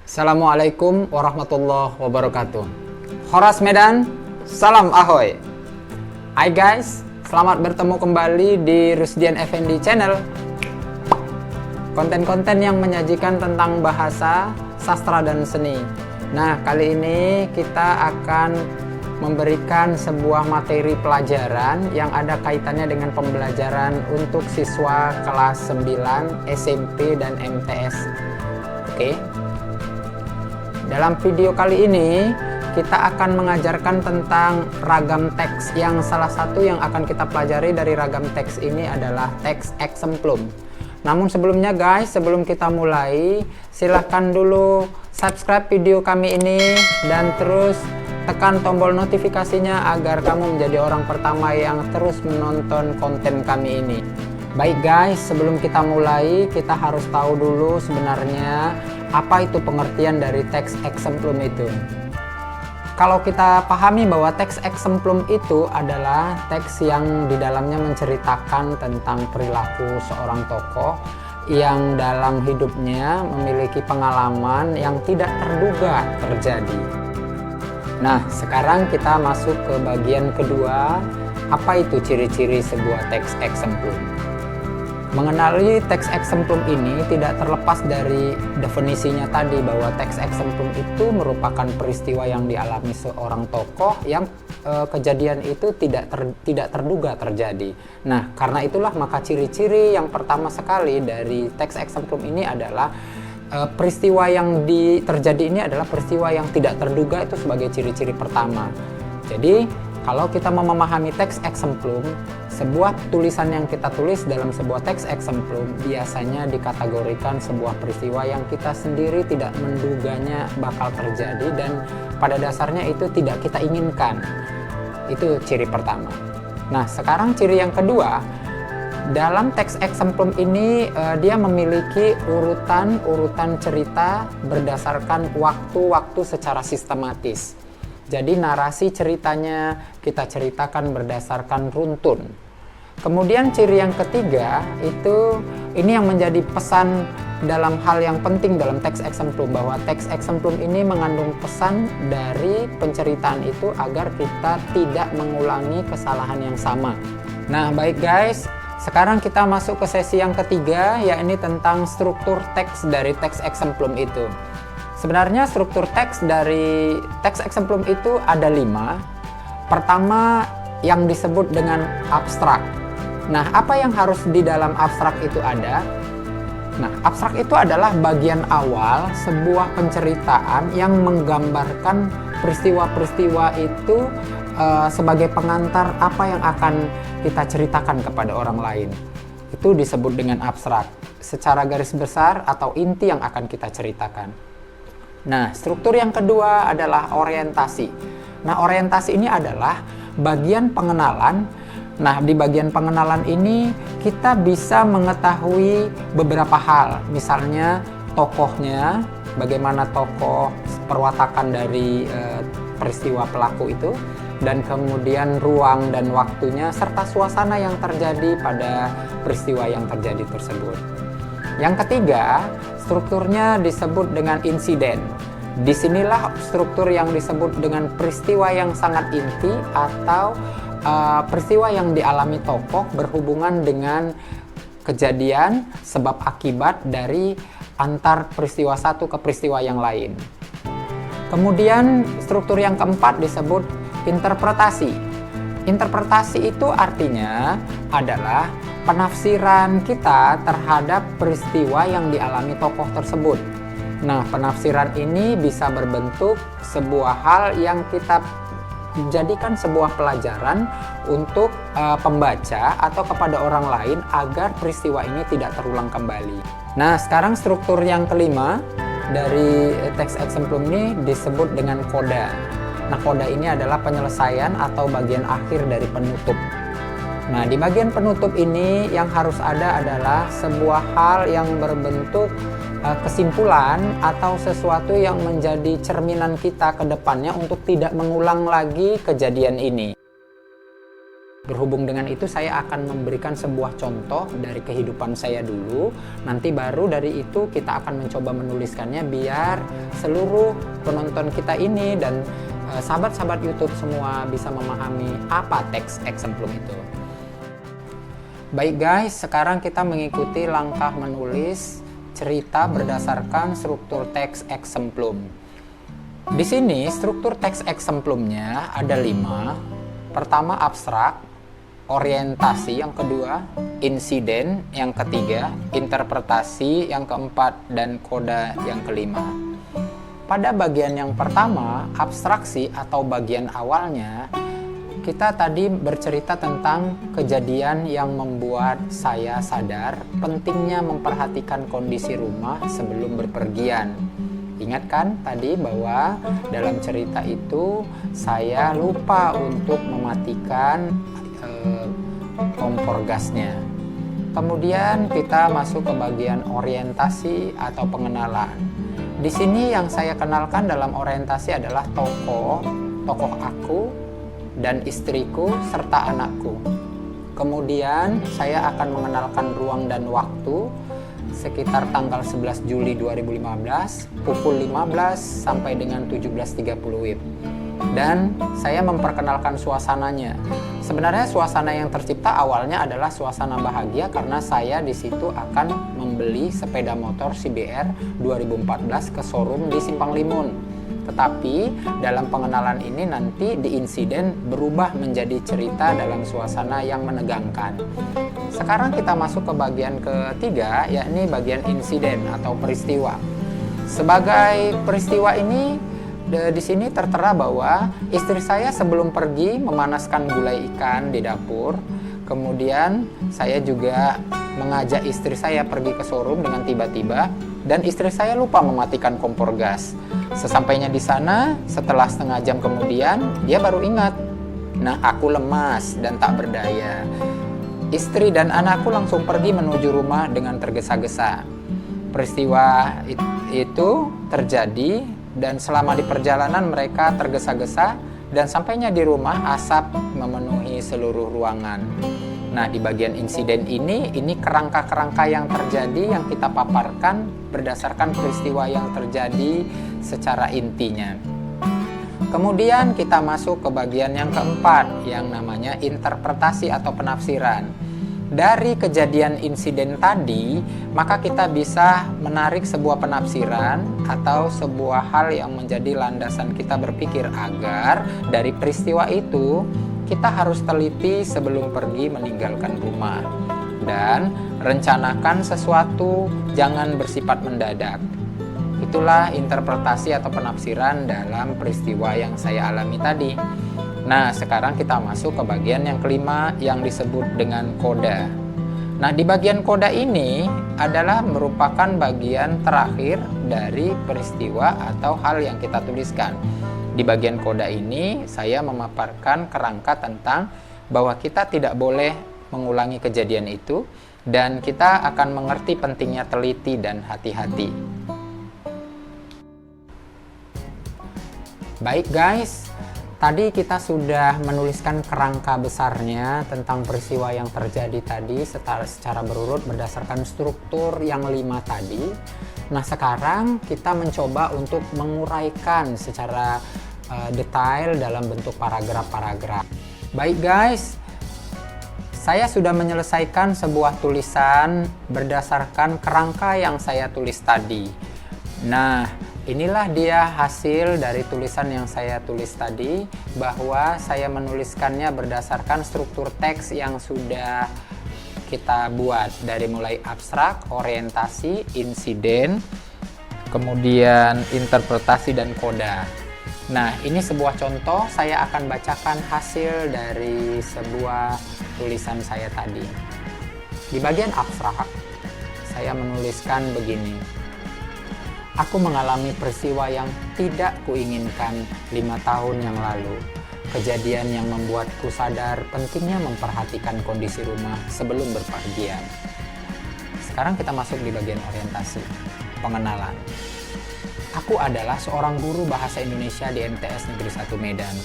Assalamualaikum warahmatullahi wabarakatuh. Horas Medan, salam ahoy. Hai guys, selamat bertemu kembali di Rusdian Effendi Channel. Konten-konten yang menyajikan tentang bahasa, sastra dan seni. Nah, kali ini kita akan memberikan sebuah materi pelajaran yang ada kaitannya dengan pembelajaran untuk siswa kelas 9 SMP dan MTS. Oke. Dalam video kali ini kita akan mengajarkan tentang ragam teks, yang salah satu yang akan kita pelajari dari ragam teks ini adalah teks eksemplum. Namun sebelumnya guys, sebelum kita mulai, silahkan dulu subscribe video kami ini dan terus tekan tombol notifikasinya agar kamu menjadi orang pertama yang terus menonton konten kami ini. Baik guys, sebelum kita mulai, kita harus tahu dulu sebenarnya apa itu pengertian dari teks eksemplum itu. Kalau kita pahami bahwa teks eksemplum itu adalah teks yang di dalamnya menceritakan tentang perilaku seorang tokoh yang dalam hidupnya memiliki pengalaman yang tidak terduga terjadi. Nah, sekarang kita masuk ke bagian kedua. Apa itu ciri-ciri sebuah teks eksemplum? Mengenali teks eksemplum ini tidak terlepas dari definisinya tadi, bahwa teks eksemplum itu merupakan peristiwa yang dialami seorang tokoh yang kejadian itu tidak terduga terjadi. Nah, karena itulah maka ciri-ciri yang pertama sekali dari teks eksemplum ini adalah peristiwa yang terjadi ini adalah peristiwa yang tidak terduga, itu sebagai ciri-ciri pertama. Jadi kalau kita mau memahami teks eksemplum, sebuah tulisan yang kita tulis dalam sebuah teks eksemplum biasanya dikategorikan sebuah peristiwa yang kita sendiri tidak menduganya bakal terjadi dan pada dasarnya itu tidak kita inginkan. Itu ciri pertama. Nah, sekarang ciri yang kedua, dalam teks eksemplum ini dia memiliki urutan cerita berdasarkan waktu-waktu secara sistematis. Jadi narasi ceritanya kita ceritakan berdasarkan runtun. Kemudian ciri yang ketiga itu, ini yang menjadi pesan dalam hal yang penting dalam teks eksemplum, bahwa teks eksemplum ini mengandung pesan dari penceritaan itu agar kita tidak mengulangi kesalahan yang sama. Nah baik guys, sekarang kita masuk ke sesi yang ketiga, yakni tentang struktur teks dari teks eksemplum itu. Sebenarnya struktur teks dari teks eksemplum itu ada 5. Pertama yang disebut dengan abstrak. Nah, apa yang harus di dalam abstrak itu ada? Nah, abstrak itu adalah bagian awal sebuah penceritaan yang menggambarkan peristiwa-peristiwa itu sebagai pengantar apa yang akan kita ceritakan kepada orang lain. Itu disebut dengan abstrak. Secara garis besar atau inti yang akan kita ceritakan. Nah, struktur yang kedua adalah orientasi. Nah, orientasi ini adalah bagian pengenalan. Nah, di bagian pengenalan ini kita bisa mengetahui beberapa hal. Misalnya tokohnya, bagaimana tokoh, perwatakan dari peristiwa pelaku itu, dan kemudian ruang dan waktunya, serta suasana yang terjadi pada peristiwa yang terjadi tersebut. Yang ketiga, strukturnya disebut dengan insiden. Disinilah struktur yang disebut dengan peristiwa yang sangat inti atau peristiwa yang dialami tokoh berhubungan dengan kejadian sebab akibat dari antar peristiwa satu ke peristiwa yang lain. Kemudian struktur yang keempat disebut interpretasi. Interpretasi itu artinya adalah penafsiran kita terhadap peristiwa yang dialami tokoh tersebut. Nah, penafsiran ini bisa berbentuk sebuah hal yang kita jadikan sebuah pelajaran untuk pembaca atau kepada orang lain agar peristiwa ini tidak terulang kembali. Nah, sekarang struktur yang kelima dari teks eksemplum ini disebut dengan koda. Nah, koda ini adalah penyelesaian atau bagian akhir dari penutup. Nah, di bagian penutup ini yang harus ada adalah sebuah hal yang berbentuk kesimpulan atau sesuatu yang menjadi cerminan kita ke depannya untuk tidak mengulang lagi kejadian ini. Berhubung dengan itu, saya akan memberikan sebuah contoh dari kehidupan saya dulu. Nanti baru dari itu kita akan mencoba menuliskannya biar seluruh penonton kita ini dan sahabat-sahabat YouTube semua bisa memahami apa teks exemplum itu. Baik guys, sekarang kita mengikuti langkah menulis cerita berdasarkan struktur teks exemplum. Di sini struktur teks exemplumnya ada 5. Pertama abstrak, orientasi yang kedua, insiden yang ketiga, interpretasi yang keempat, dan koda yang kelima. Pada bagian yang pertama, abstraksi atau bagian awalnya, kita tadi bercerita tentang kejadian yang membuat saya sadar pentingnya memperhatikan kondisi rumah sebelum berpergian. Ingat kan tadi bahwa dalam cerita itu saya lupa untuk mematikan kompor gasnya. Kemudian kita masuk ke bagian orientasi atau pengenalan. Di sini yang saya kenalkan dalam orientasi adalah tokoh aku dan istriku serta anakku. Kemudian saya akan mengenalkan ruang dan waktu sekitar tanggal 11 Juli 2015 pukul 15 sampai dengan 17.30 WIB. Dan saya memperkenalkan suasananya. Sebenarnya suasana yang tercipta awalnya adalah suasana bahagia karena saya di situ akan membeli sepeda motor CBR 2014 ke showroom di Simpang Limun. Tetapi dalam pengenalan ini nanti di insiden berubah menjadi cerita dalam suasana yang menegangkan. Sekarang kita masuk ke bagian ketiga, yakni bagian insiden atau peristiwa. Sebagai peristiwa ini di sini tertera bahwa istri saya sebelum pergi memanaskan gulai ikan di dapur. Kemudian saya juga mengajak istri saya pergi ke showroom dengan tiba-tiba dan istri saya lupa mematikan kompor gas. Sesampainya di sana, setelah setengah jam kemudian, dia baru ingat. Nah, aku lemas dan tak berdaya. Istri dan anakku langsung pergi menuju rumah dengan tergesa-gesa. Peristiwa itu terjadi dan selama di perjalanan mereka tergesa-gesa dan sampainya di rumah asap memenuhi seluruh ruangan. Nah, di bagian insiden ini kerangka-kerangka yang terjadi yang kita paparkan berdasarkan peristiwa yang terjadi secara intinya. Kemudian kita masuk ke bagian yang keempat yang namanya interpretasi atau penafsiran. Dari kejadian insiden tadi, maka kita bisa menarik sebuah penafsiran atau sebuah hal yang menjadi landasan kita berpikir agar dari peristiwa itu kita harus teliti sebelum pergi meninggalkan rumah dan rencanakan sesuatu, jangan bersifat mendadak. Itulah interpretasi atau penafsiran dalam peristiwa yang saya alami tadi. Nah, sekarang kita masuk ke bagian yang kelima yang disebut dengan koda. Nah, di bagian koda ini adalah merupakan bagian terakhir dari peristiwa atau hal yang kita tuliskan. Di bagian koda ini, saya memaparkan kerangka tentang bahwa kita tidak boleh mengulangi kejadian itu dan kita akan mengerti pentingnya teliti dan hati-hati. Baik guys, tadi kita sudah menuliskan kerangka besarnya tentang peristiwa yang terjadi tadi secara berurut berdasarkan struktur yang 5 tadi. Nah, sekarang kita mencoba untuk menguraikan secara detail dalam bentuk paragraf-paragraf. Baik guys, saya sudah menyelesaikan sebuah tulisan berdasarkan kerangka yang saya tulis tadi. Nah, inilah dia hasil dari tulisan yang saya tulis tadi, bahwa saya menuliskannya berdasarkan struktur teks yang sudah kita buat dari mulai abstrak, orientasi, insiden, kemudian interpretasi dan koda. Nah, ini sebuah contoh, saya akan bacakan hasil dari sebuah tulisan saya tadi. Di bagian abstrak, saya menuliskan begini. Aku mengalami peristiwa yang tidak kuinginkan 5 tahun yang lalu. Kejadian yang membuatku sadar pentingnya memperhatikan kondisi rumah sebelum berpergian. Sekarang kita masuk di bagian orientasi, pengenalan. Aku adalah seorang guru bahasa Indonesia di MTS Negeri 1 Medan.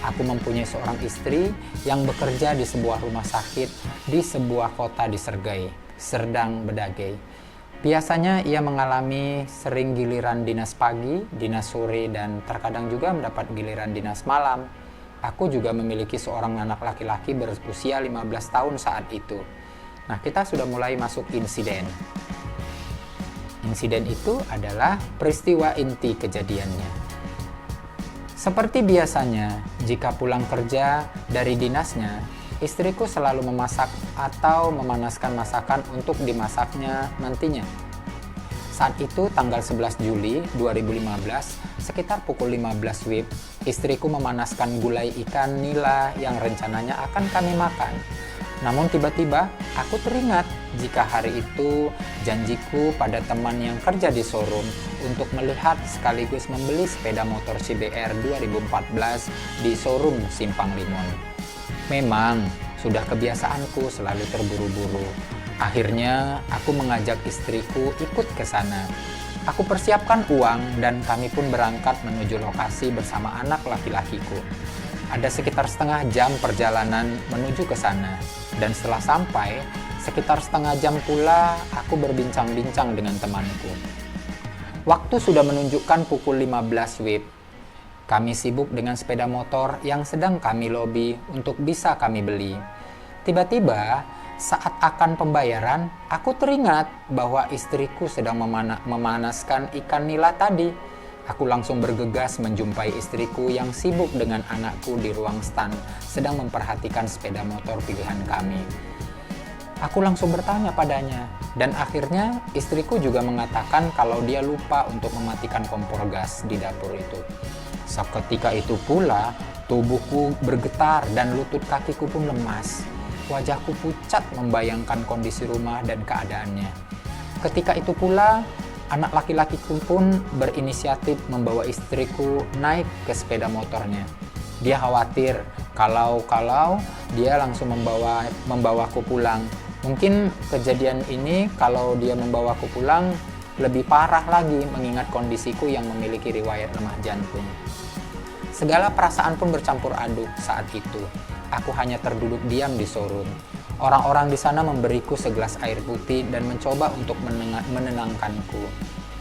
Aku mempunyai seorang istri yang bekerja di sebuah rumah sakit di sebuah kota di Serdang Bedagai. Biasanya ia mengalami sering giliran dinas pagi, dinas sore, dan terkadang juga mendapat giliran dinas malam. Aku juga memiliki seorang anak laki-laki berusia 15 tahun saat itu. Nah, kita sudah mulai masuk insiden. Insiden itu adalah peristiwa inti kejadiannya. Seperti biasanya, jika pulang kerja dari dinasnya, istriku selalu memasak atau memanaskan masakan untuk dimasaknya nantinya. Saat itu tanggal 11 Juli 2015, sekitar pukul 15 WIB, istriku memanaskan gulai ikan nila yang rencananya akan kami makan. Namun tiba-tiba aku teringat jika hari itu janjiku pada teman yang kerja di showroom untuk melihat sekaligus membeli sepeda motor CBR 2014 di showroom Simpang Limon. Memang sudah kebiasaanku selalu terburu-buru. Akhirnya aku mengajak istriku ikut ke sana. Aku persiapkan uang dan kami pun berangkat menuju lokasi bersama anak laki-lakiku. Ada sekitar setengah jam perjalanan menuju ke sana. Dan setelah sampai, sekitar setengah jam pula aku berbincang-bincang dengan temanku. Waktu sudah menunjukkan pukul 15 WIB. Kami sibuk dengan sepeda motor yang sedang kami lobi untuk bisa kami beli. Tiba-tiba, saat akan pembayaran, aku teringat bahwa istriku sedang memanaskan ikan nila tadi. Aku langsung bergegas menjumpai istriku yang sibuk dengan anakku di ruang stand, sedang memperhatikan sepeda motor pilihan kami. Aku langsung bertanya padanya, dan akhirnya istriku juga mengatakan kalau dia lupa untuk mematikan kompor gas di dapur itu. Seketika itu pula, tubuhku bergetar dan lutut kakiku pun lemas. Wajahku pucat membayangkan kondisi rumah dan keadaannya. Ketika itu pula, anak laki-lakiku pun berinisiatif membawa istriku naik ke sepeda motornya. Dia khawatir kalau dia langsung membawaku pulang. Mungkin kejadian ini kalau dia membawaku pulang lebih parah lagi mengingat kondisiku yang memiliki riwayat lemah jantung. Segala perasaan pun bercampur aduk saat itu. Aku hanya terduduk diam di showroom. Orang-orang di sana memberiku segelas air putih dan mencoba untuk menenangkanku.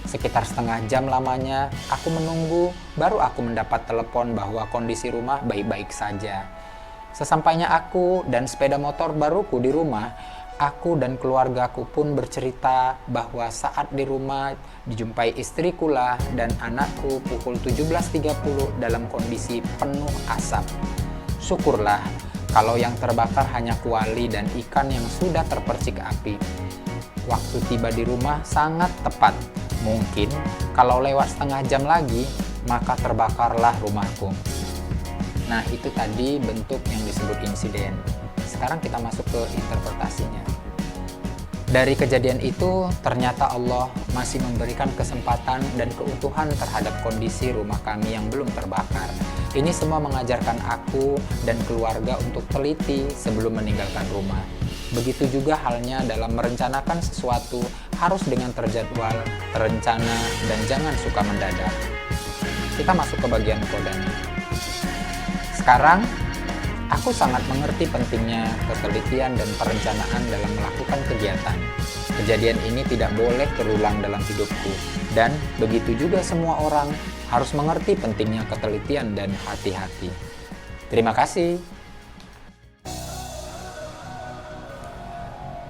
Sekitar setengah jam lamanya, aku menunggu, baru aku mendapat telepon bahwa kondisi rumah baik-baik saja. Sesampainya aku dan sepeda motor baruku di rumah, aku dan keluargaku pun bercerita bahwa saat di rumah dijumpai istriku lah dan anakku pukul 17.30 dalam kondisi penuh asap. Syukurlah kalau yang terbakar hanya kuali dan ikan yang sudah terpercik api. Waktu tiba di rumah sangat tepat. Mungkin kalau lewat setengah jam lagi, maka terbakarlah rumahku. Nah, itu tadi bentuk yang disebut insiden. Sekarang kita masuk ke interpretasinya. Dari kejadian itu, ternyata Allah masih memberikan kesempatan dan keutuhan terhadap kondisi rumah kami yang belum terbakar. Ini semua mengajarkan aku dan keluarga untuk teliti sebelum meninggalkan rumah. Begitu juga halnya dalam merencanakan sesuatu harus dengan terjadwal, terencana, dan jangan suka mendadak. Kita masuk ke bagian kodanya. Sekarang, aku sangat mengerti pentingnya ketelitian dan perencanaan dalam melakukan kegiatan. Kejadian ini tidak boleh terulang dalam hidupku, dan begitu juga semua orang harus mengerti pentingnya ketelitian dan hati-hati. Terima kasih.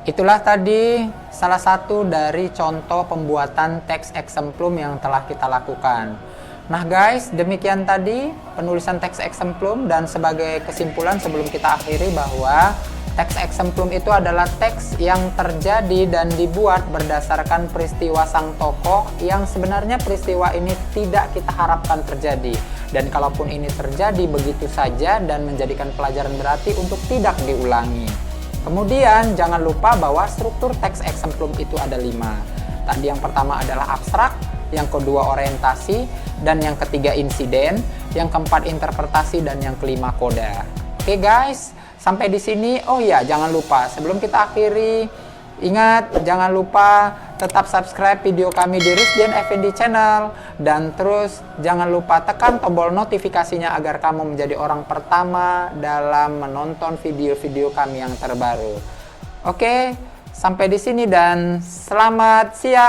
Itulah tadi salah satu dari contoh pembuatan teks exemplum yang telah kita lakukan. Nah guys, demikian tadi penulisan teks exemplum, dan sebagai kesimpulan sebelum kita akhiri bahwa teks exemplum itu adalah teks yang terjadi dan dibuat berdasarkan peristiwa sang tokoh yang sebenarnya peristiwa ini tidak kita harapkan terjadi. Dan kalaupun ini terjadi begitu saja dan menjadikan pelajaran berarti untuk tidak diulangi. Kemudian jangan lupa bahwa struktur teks exemplum itu ada 5. Tadi yang pertama adalah abstrak, yang kedua orientasi, dan yang ketiga insiden, yang keempat interpretasi, dan yang kelima koda. Oke guys, sampai di sini. Oh ya, jangan lupa sebelum kita akhiri Ingat, jangan lupa tetap subscribe video kami di Rusdian Effendi Channel. Dan terus jangan lupa tekan tombol notifikasinya agar kamu menjadi orang pertama dalam menonton video-video kami yang terbaru. Oke, sampai di sini dan selamat siang.